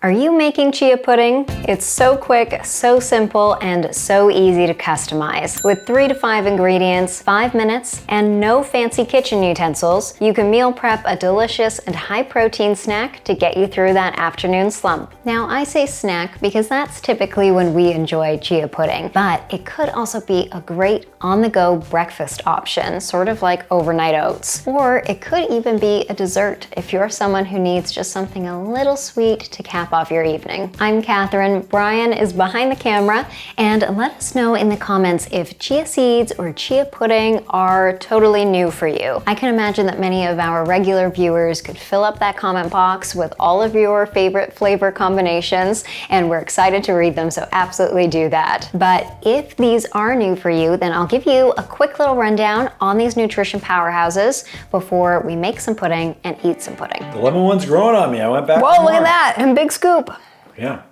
Are you making chia pudding? It's so quick, so simple, and so easy to customize. With 3 to 5 ingredients, 5 minutes, and no fancy kitchen utensils, you can meal prep a delicious and high-protein snack to get you through that afternoon slump. Now, I say snack because that's typically when we enjoy chia pudding, but it could also be a great on-the-go breakfast option, sort of like overnight oats. Or it could even be a dessert if you're someone who needs just something a little sweet to cap off your evening. I'm Catherine, Bryan is behind the camera, and let us know in the comments if chia seeds or chia pudding are totally new for you. I can imagine that many of our regular viewers could fill up that comment box with all of your favorite flavor combinations, and we're excited to read them, so absolutely do that. But if these are new for you, then I'll give you a quick little rundown on these nutrition powerhouses before we make some pudding and eat some pudding. The lemon one's growing on me. I went back. Whoa, look at that, and big scoop. Yeah.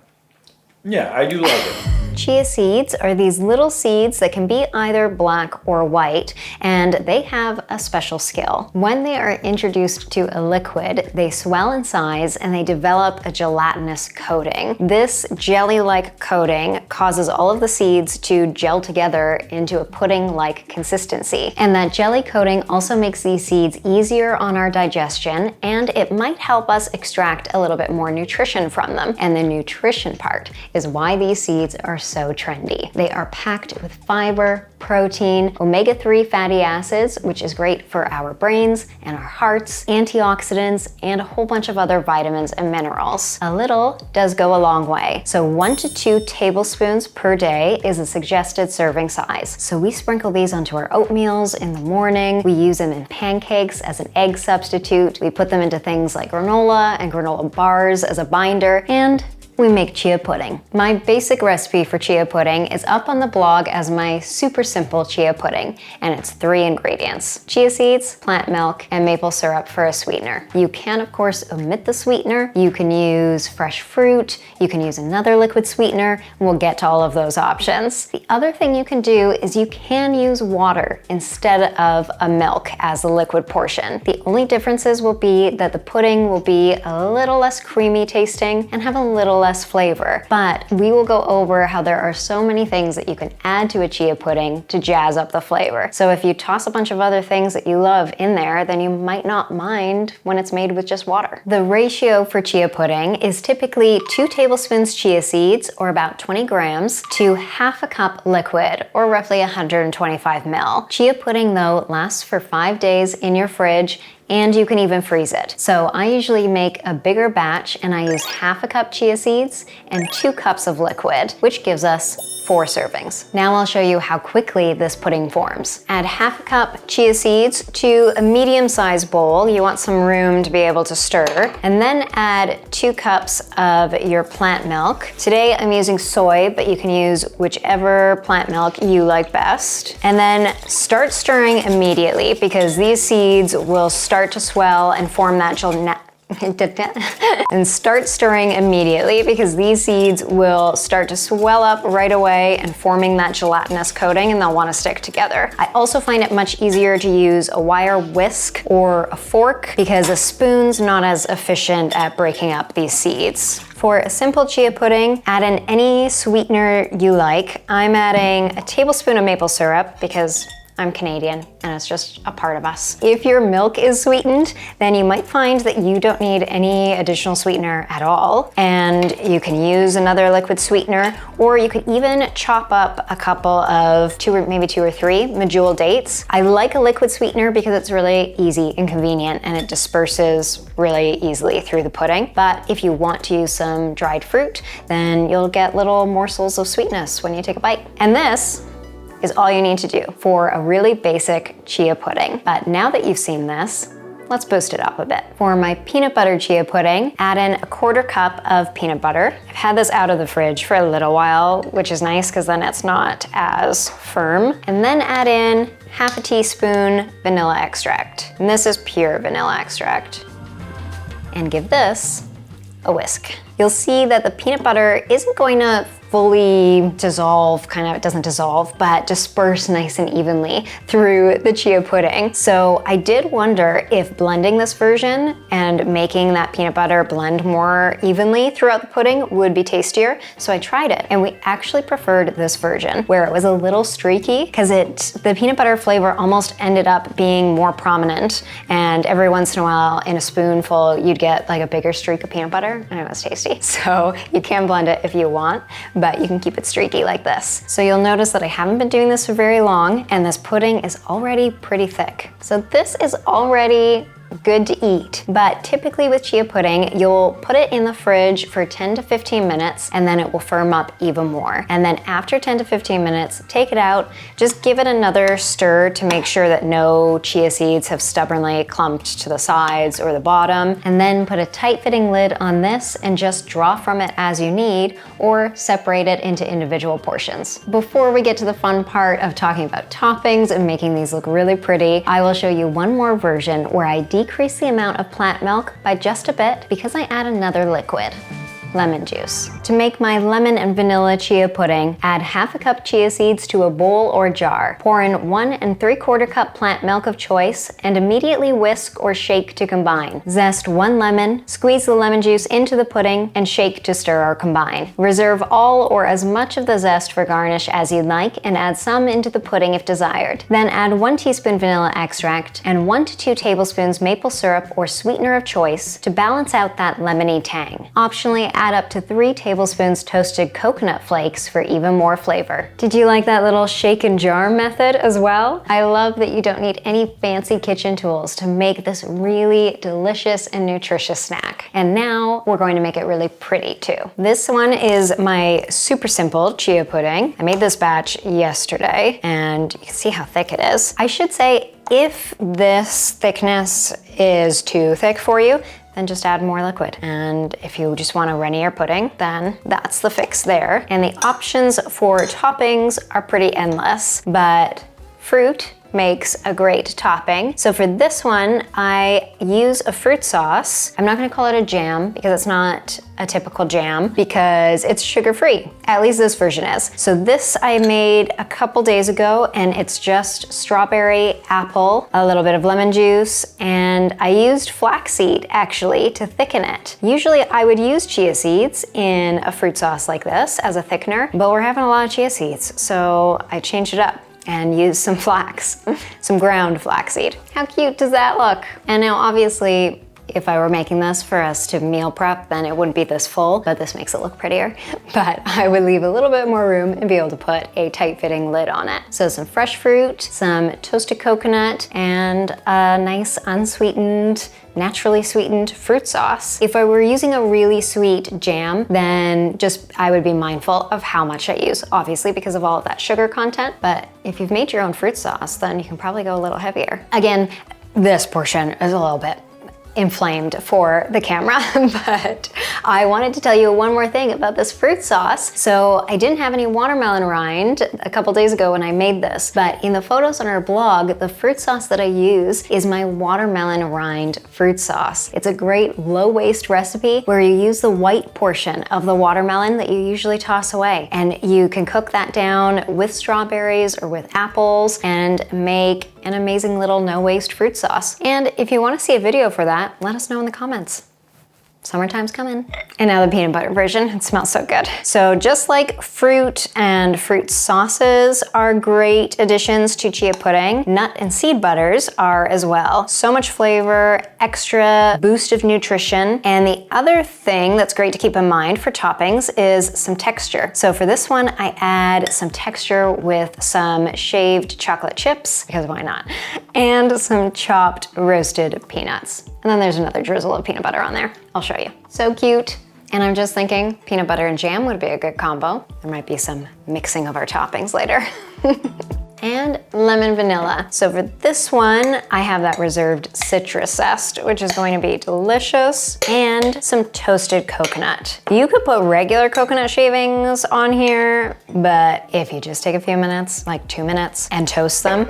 Yeah, I do like it. Chia seeds are these little seeds that can be either black or white, and they have a special skill. When they are introduced to a liquid, they swell in size and they develop a gelatinous coating. This jelly-like coating causes all of the seeds to gel together into a pudding-like consistency. And that jelly coating also makes these seeds easier on our digestion, and it might help us extract a little bit more nutrition from them. And the nutrition part is why these seeds are so trendy. They are packed with fiber, protein, omega-3 fatty acids, which is great for our brains and our hearts, antioxidants, and a whole bunch of other vitamins and minerals. A little does go a long way. So 1 to 2 tablespoons per day is a suggested serving size. So we sprinkle these onto our oatmeals in the morning. We use them in pancakes as an egg substitute. We put them into things like granola and granola bars as a binder, and we make chia pudding. My basic recipe for chia pudding is up on the blog as my super simple chia pudding, and it's 3 ingredients: chia seeds, plant milk, and maple syrup for a sweetener. You can, of course, omit the sweetener. You can use fresh fruit. You can use another liquid sweetener, and we'll get to all of those options. The other thing you can do is you can use water instead of a milk as the liquid portion. The only differences will be that the pudding will be a little less creamy tasting and have a little less flavor, but we will go over how there are so many things that you can add to a chia pudding to jazz up the flavor. So if you toss a bunch of other things that you love in there, then you might not mind when it's made with just water. The ratio for chia pudding is typically 2 tablespoons chia seeds, or about 20 grams, to half a cup liquid, or roughly 125 ml. Chia pudding, though, lasts for 5 days in your fridge, and you can even freeze it. So I usually make a bigger batch, and I use half a cup chia seeds and 2 cups of liquid, which gives us 4 servings. Now I'll show you how quickly this pudding forms. Add half a cup chia seeds to a medium-sized bowl. You want some room to be able to stir. And then add 2 cups of your plant milk. Today I'm using soy, but you can use whichever plant milk you like best. And then start stirring immediately, because these seeds will start to swell and form that and start stirring immediately, because these seeds will start to swell up right away and forming that gelatinous coating, and they'll want to stick together. I also find it much easier to use a wire whisk or a fork, because a spoon's not as efficient at breaking up these seeds. For a simple chia pudding, add in any sweetener you like. I'm adding a tablespoon of maple syrup because I'm Canadian and it's just a part of us. If your milk is sweetened, then you might find that you don't need any additional sweetener at all, and you can use another liquid sweetener, or you could even chop up a couple of 2 or 3 medjool dates. I like a liquid sweetener because it's really easy and convenient, and it disperses really easily through the pudding. But if you want to use some dried fruit, then you'll get little morsels of sweetness when you take a bite. And this is all you need to do for a really basic chia pudding. But now that you've seen this, let's boost it up a bit. For my peanut butter chia pudding, add in a 1/4 cup of peanut butter. I've had this out of the fridge for a little while, which is nice because then it's not as firm. And then add in half a teaspoon vanilla extract. And this is pure vanilla extract. And give this a whisk. You'll see that the peanut butter isn't going to fully dissolve, it doesn't dissolve, but disperse nice and evenly through the chia pudding. So I did wonder if blending this version and making that peanut butter blend more evenly throughout the pudding would be tastier. So I tried it, and we actually preferred this version where it was a little streaky because the peanut butter flavor almost ended up being more prominent, and every once in a while in a spoonful you'd get like a bigger streak of peanut butter, and it was tasty. So you can blend it if you want, but you can keep it streaky like this. So you'll notice that I haven't been doing this for very long, and this pudding is already pretty thick. So this is already good to eat, but typically with chia pudding, you'll put it in the fridge for 10 to 15 minutes and then it will firm up even more. And then after 10 to 15 minutes, take it out, just give it another stir to make sure that no chia seeds have stubbornly clumped to the sides or the bottom, and then put a tight-fitting lid on this and just draw from it as you need, or separate it into individual portions. Before we get to the fun part of talking about toppings and making these look really pretty, I will show you one more version where I decrease the amount of plant milk by just a bit because I add another liquid. Lemon juice. To make my lemon and vanilla chia pudding, add half a cup chia seeds to a bowl or jar. Pour in 1 3/4 cup plant milk of choice and immediately whisk or shake to combine. Zest 1 lemon, squeeze the lemon juice into the pudding, and shake to stir or combine. Reserve all or as much of the zest for garnish as you'd like and add some into the pudding if desired. Then add 1 teaspoon vanilla extract and 1 to 2 tablespoons maple syrup or sweetener of choice to balance out that lemony tang. Optionally, add up to 3 tablespoons toasted coconut flakes for even more flavor. Did you like that little shake and jar method as well? I love that you don't need any fancy kitchen tools to make this really delicious and nutritious snack. And now we're going to make it really pretty too. This one is my super simple chia pudding. I made this batch yesterday and you can see how thick it is. I should say, if this thickness is too thick for you, then just add more liquid. And if you just want a runnier pudding, then that's the fix there. And the options for toppings are pretty endless, but fruit makes a great topping. So for this one, I use a fruit sauce. I'm not gonna call it a jam because it's not a typical jam because it's sugar-free. At least this version is. So this I made a couple days ago, and it's just strawberry, apple, a little bit of lemon juice, and I used flaxseed actually to thicken it. Usually I would use chia seeds in a fruit sauce like this as a thickener, but we're having a lot of chia seeds, so I changed it up and use some flax, some ground flaxseed. How cute does that look? And now obviously, if I were making this for us to meal prep, then it wouldn't be this full, but this makes it look prettier. But I would leave a little bit more room and be able to put a tight-fitting lid on it. So some fresh fruit, some toasted coconut, and a nice unsweetened, naturally sweetened fruit sauce. If I were using a really sweet jam, then I would be mindful of how much I use, obviously because of all of that sugar content. But if you've made your own fruit sauce, then you can probably go a little heavier. Again, this portion is a little bit inflamed for the camera, but I wanted to tell you one more thing about this fruit sauce. So I didn't have any watermelon rind a couple days ago when I made this, but in the photos on our blog, the fruit sauce that I use is my watermelon rind fruit sauce. It's a great low waste recipe where you use the white portion of the watermelon that you usually toss away, and you can cook that down with strawberries or with apples and make an amazing little no waste fruit sauce. And if you want to see a video for that, let us know in the comments. Summertime's coming. And now the peanut butter version, it smells so good. So just like fruit and fruit sauces are great additions to chia pudding, nut and seed butters are as well. So much flavor, extra boost of nutrition. And the other thing that's great to keep in mind for toppings is some texture. So for this one, I add some texture with some shaved chocolate chips, because why not? And some chopped roasted peanuts. And then there's another drizzle of peanut butter on there. I'll show you. So cute. And I'm just thinking peanut butter and jam would be a good combo. There might be some mixing of our toppings later. And lemon vanilla. So for this one, I have that reserved citrus zest, which is going to be delicious, and some toasted coconut. You could put regular coconut shavings on here, but if you just take a few minutes, like 2 minutes, and toast them,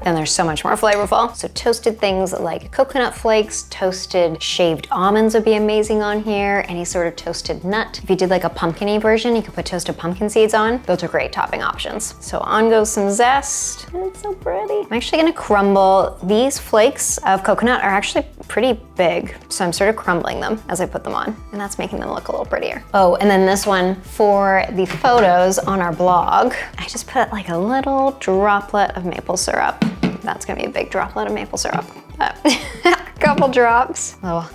then they're so much more flavorful. So toasted things like coconut flakes, toasted shaved almonds would be amazing on here, any sort of toasted nut. If you did like a pumpkin-y version, you could put toasted pumpkin seeds on. Those are great topping options. So on goes some zest. It's so pretty. I'm actually gonna crumble. These flakes of coconut are actually pretty big, so I'm sort of crumbling them as I put them on, and that's making them look a little prettier. Oh, and then this one for the photos on our blog, I just put like a little droplet of maple syrup. That's gonna be a big droplet of maple syrup. A couple drops. Little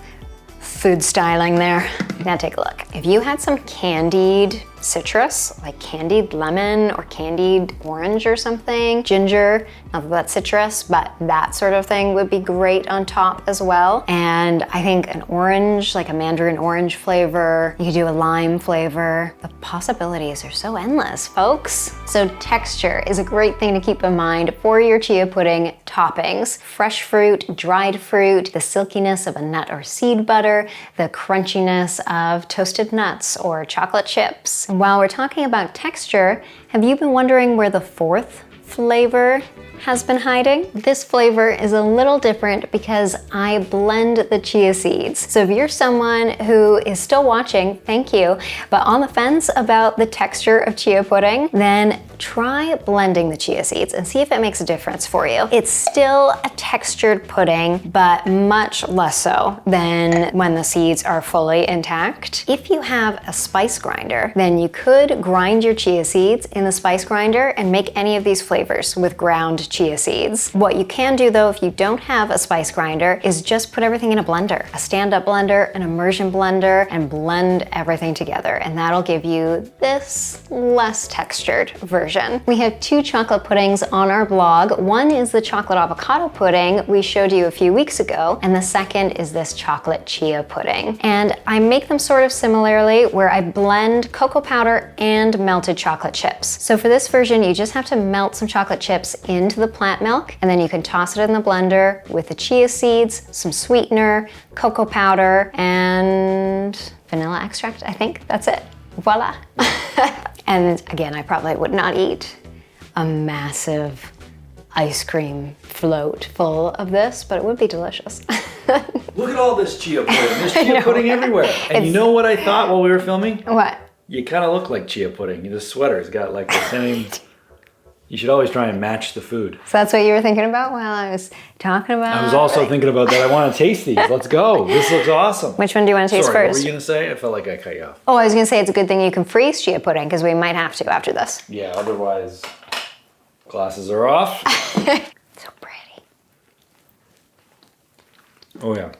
food styling there. Now take a look. If you had some candied citrus, like candied lemon or candied orange or something, ginger, not that that's citrus, but that sort of thing would be great on top as well. And I think an orange, like a mandarin orange flavor, you could do a lime flavor. The possibilities are so endless, folks. So texture is a great thing to keep in mind for your chia pudding toppings. Fresh fruit, dried fruit, the silkiness of a nut or seed butter, the crunchiness of toasted nuts or chocolate chips. And while we're talking about texture, have you been wondering where the fourth flavor has been hiding? This flavor is a little different because I blend the chia seeds. So if you're someone who is still watching, thank you, but on the fence about the texture of chia pudding, then try blending the chia seeds and see if it makes a difference for you. It's still a textured pudding, but much less so than when the seeds are fully intact. If you have a spice grinder, then you could grind your chia seeds in the spice grinder and make any of these flavors with ground chia seeds. What you can do though, if you don't have a spice grinder, is just put everything in a blender, a stand-up blender, an immersion blender, and blend everything together. And that'll give you this less textured version. We have two chocolate puddings on our blog. One is the chocolate avocado pudding we showed you a few weeks ago, and the second is this chocolate chia pudding. And I make them sort of similarly, where I blend cocoa powder and melted chocolate chips. So for this version, you just have to melt some chocolate chips into the plant milk, and then you can toss it in the blender with the chia seeds, some sweetener, cocoa powder, and vanilla extract, I think. That's it. Voila. And again, I probably would not eat a massive ice cream float full of this, but it would be delicious. Look at all this chia pudding. There's chia pudding everywhere. And you know what I thought while we were filming? What? You kind of look like chia pudding. The sweater's got like the same... You should always try and match the food. So that's what you were thinking about while I was talking about? I was also thinking about that. I want to taste these. Let's go. This looks awesome. Which one do you want to taste first? first? What were you going to say? I felt like I cut you off. Oh, I was going to say it's a good thing you can freeze chia pudding because we might have to after this. Yeah, otherwise glasses are off. So pretty. Oh yeah,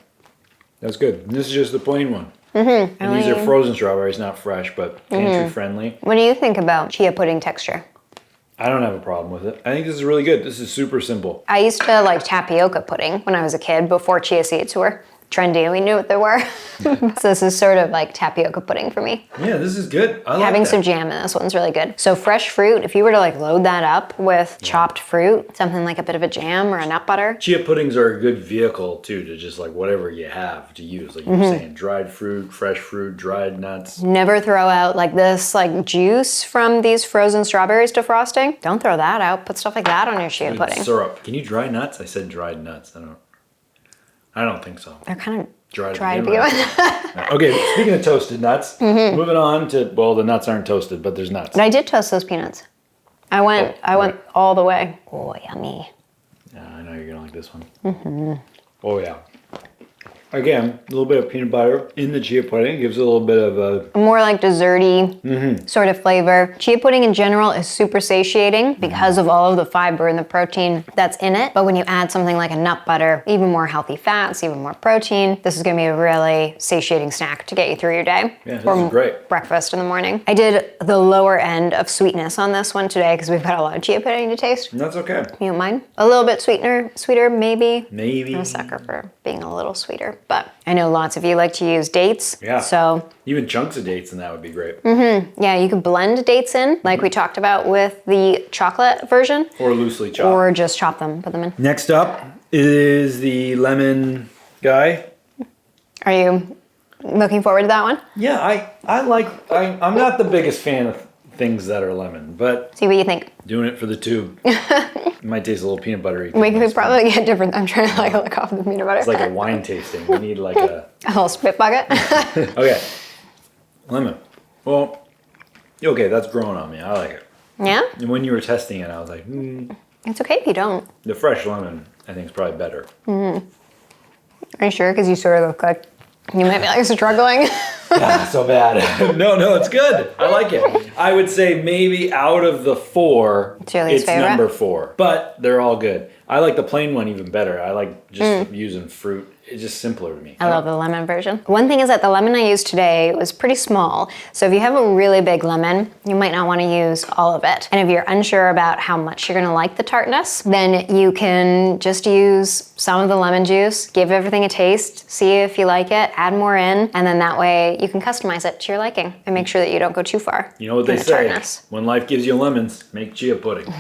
that's good. And this is just the plain one. Mm-hmm. And these are frozen strawberries, not fresh, but pantry friendly. What do you think about chia pudding texture? I don't have a problem with it. I think this is really good. This is super simple. I used to like tapioca pudding when I was a kid before chia seeds were trendy. We knew what they were. So this is sort of like tapioca pudding for me. Yeah, this is good. I like Having that. some jam in this one's really good. So fresh fruit, if you were to like load that up with chopped fruit, something like a bit of a jam or a nut butter. Chia puddings are a good vehicle too to just like whatever you have to use. Like you were saying, dried fruit, fresh fruit, dried nuts. Never throw out like this like juice from these frozen strawberries defrosting. Don't throw that out. Put stuff like that on your chia pudding. Syrup. Can you dry nuts? I said dried nuts. I don't think so. They're kind of dry to begin begin with. with. Okay, speaking of toasted nuts, moving on to, well, the nuts aren't toasted, but there's nuts. But I did toast those peanuts. I went all the way. Oh, yummy. Yeah, I know you're gonna like this one. Oh yeah. Again, a little bit of peanut butter in the chia pudding gives it a little bit of a... More like desserty sort of flavor. Chia pudding in general is super satiating because of all of the fiber and the protein that's in it. But when you add something like a nut butter, even more healthy fats, even more protein, this is gonna be a really satiating snack to get you through your day. Yeah, this is great. Breakfast in the morning. I did the lower end of sweetness on this one today because we've got a lot of chia pudding to taste. And that's okay. You don't mind? A little bit sweeter, maybe. Maybe. I'm a sucker for being a little sweeter. But I know lots of you like to use dates. Yeah. So even chunks of dates and that would be great. yeah, you can blend dates in like we talked about with the chocolate version. Or loosely chopped. Or just chop them, put them in. Next up is the lemon guy. Are you looking forward to that one? Yeah, I'm not the biggest fan of things that are lemon, but See what you think. doing it for the tube. It might taste a little peanut buttery. We could probably get different. I'm trying to like lick off the peanut butter. It's like a wine tasting. We need like a little spit bucket. okay, lemon. Well, okay, that's growing on me. I like it. Yeah? And when you were testing it, I was like, It's okay if you don't. the fresh lemon, I think, is probably better. Are you sure? Because you sort of look like you might be like struggling. Yeah, so bad. No, it's good. I like it. I would say maybe out of the 4, It's favorite? number 4. But they're all good. I like the plain one even better. I like just using fruit. It's just simpler to me. I love the lemon version. One thing is that the lemon I used today was pretty small. So if you have a really big lemon, you might not want to use all of it. And if you're unsure about how much you're going to like the tartness, then you can just use some of the lemon juice, give everything a taste, see if you like it, add more in, and then that way you can customize it to your liking and make sure that you don't go too far. You know what they say, when life gives you lemons, make chia pudding.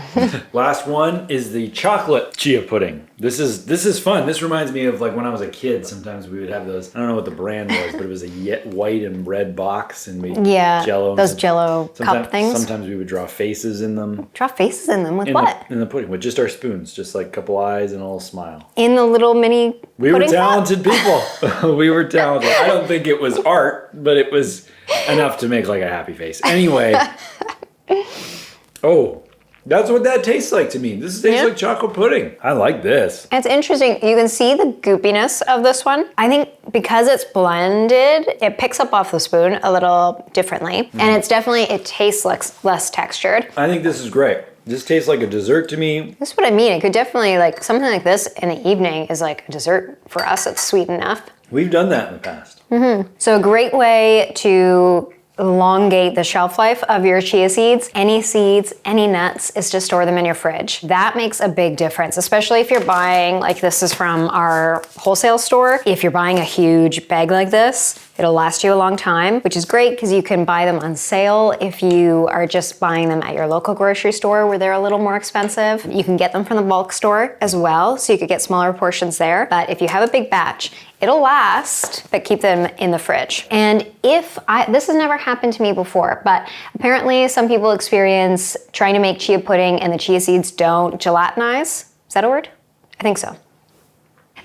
Last one is the chocolate chia pudding. This is fun. This reminds me of like when I was a kid. Sometimes we would have those. I don't know what the brand was, but it was a white and red box, and we Jello. Those Jello cup things. Sometimes we would draw faces in them. Draw faces in them with what? In the pudding with just our spoons, just like a couple eyes and a little smile. In the little mini. We were talented people. We were talented. I don't think it was art, but it was enough to make like a happy face. Anyway. Oh. That's what that tastes like to me. This tastes like chocolate pudding. I like this. It's interesting. You can see the goopiness of this one. I think because it's blended, it picks up off the spoon a little differently. And it tastes less textured. I think this is great. This tastes like a dessert to me. That's what I mean. It could definitely, like, something like this in the evening is like a dessert for us. It's sweet enough. We've done that in the past. So a great way to elongate the shelf life of your chia seeds, any nuts, is to store them in your fridge. That makes a big difference, especially if you're buying, like this is from our wholesale store. If you're buying a huge bag like this, it'll last you a long time, which is great because you can buy them on sale. If you are just buying them at your local grocery store where they're a little more expensive, you can get them from the bulk store as well, so you could get smaller portions there. But if you have a big batch, it'll last, but keep them in the fridge. And this has never happened to me before, but apparently some people experience trying to make chia pudding and the chia seeds don't gelatinize. Is that a word? I think so.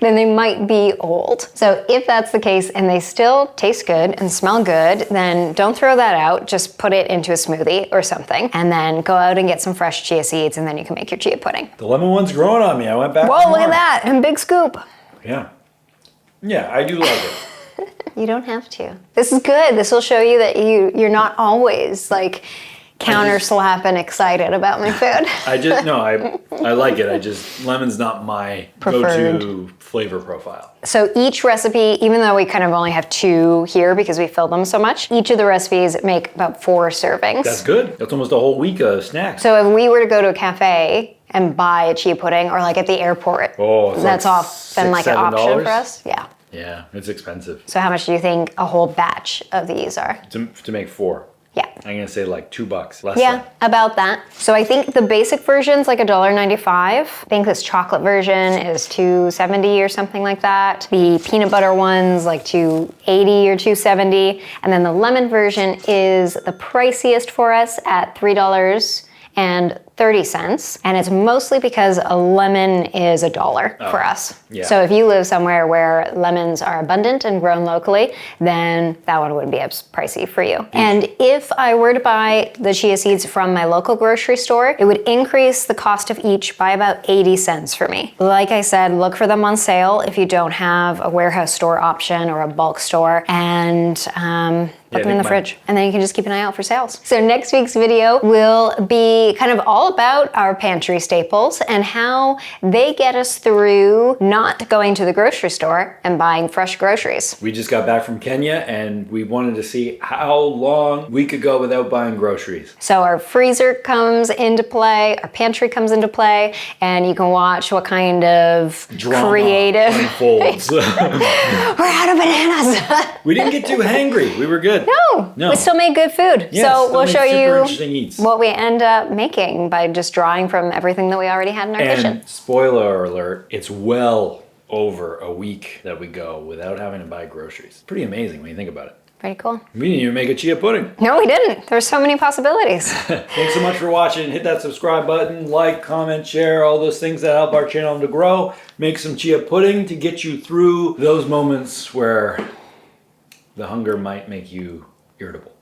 Then they might be old. So if that's the case and they still taste good and smell good, then don't throw that out. Just put it into a smoothie or something, and then go out and get some fresh chia seeds, and then you can make your chia pudding. The lemon one's growing on me. I went back. Whoa, look at that, and big scoop. Yeah. Yeah, I do like it. You don't have to. This is good. This will show you that you're not always like counter slapping excited about my food. I like it. Lemon's not my go-to flavor profile. So each recipe, even though we kind of only have 2 here because we filled them so much, each of the recipes make about 4 servings. That's good. That's almost a whole week of snacks. So if we were to go to a cafe and buy a chia pudding, or like at the airport, that's like often like an option for us. Yeah. Yeah, it's expensive. So how much do you think a whole batch of these are? To make 4. Yeah. I'm gonna say like $2 less. Yeah, about that. So I think the basic version's like $1.95. I think this chocolate version is $2.70 or something like that. The peanut butter one's like $2.80 or $2.70. And then the lemon version is the priciest for us at $3.30. And it's mostly because a lemon is $1 for us. Yeah. So if you live somewhere where lemons are abundant and grown locally, then that one wouldn't be as pricey for you. And if I were to buy the chia seeds from my local grocery store, it would increase the cost of each by about 80 cents for me. Like I said, look for them on sale if you don't have a warehouse store option or a bulk store, and put them in the fridge, and then you can just keep an eye out for sales. So next week's video will be kind of all about our pantry staples and how they get us through not going to the grocery store and buying fresh groceries. We just got back from Kenya and we wanted to see how long we could go without buying groceries. So our freezer comes into play, our pantry comes into play, and you can watch what kind of creative unfolds. We're out of bananas. We didn't get too hangry. We were good. No. We still made good food. Yeah, so we'll show you eats. what we end up making by just drawing from everything that we already had in our kitchen. Spoiler alert, it's well over a week that we go without having to buy groceries. Pretty amazing when you think about it. Pretty cool. We didn't even make a chia pudding. No, we didn't. There's so many possibilities. Thanks so much for watching. Hit that subscribe button, like, comment, share, all those things that help our channel to grow. Make some chia pudding to get you through those moments where the hunger might make you irritable.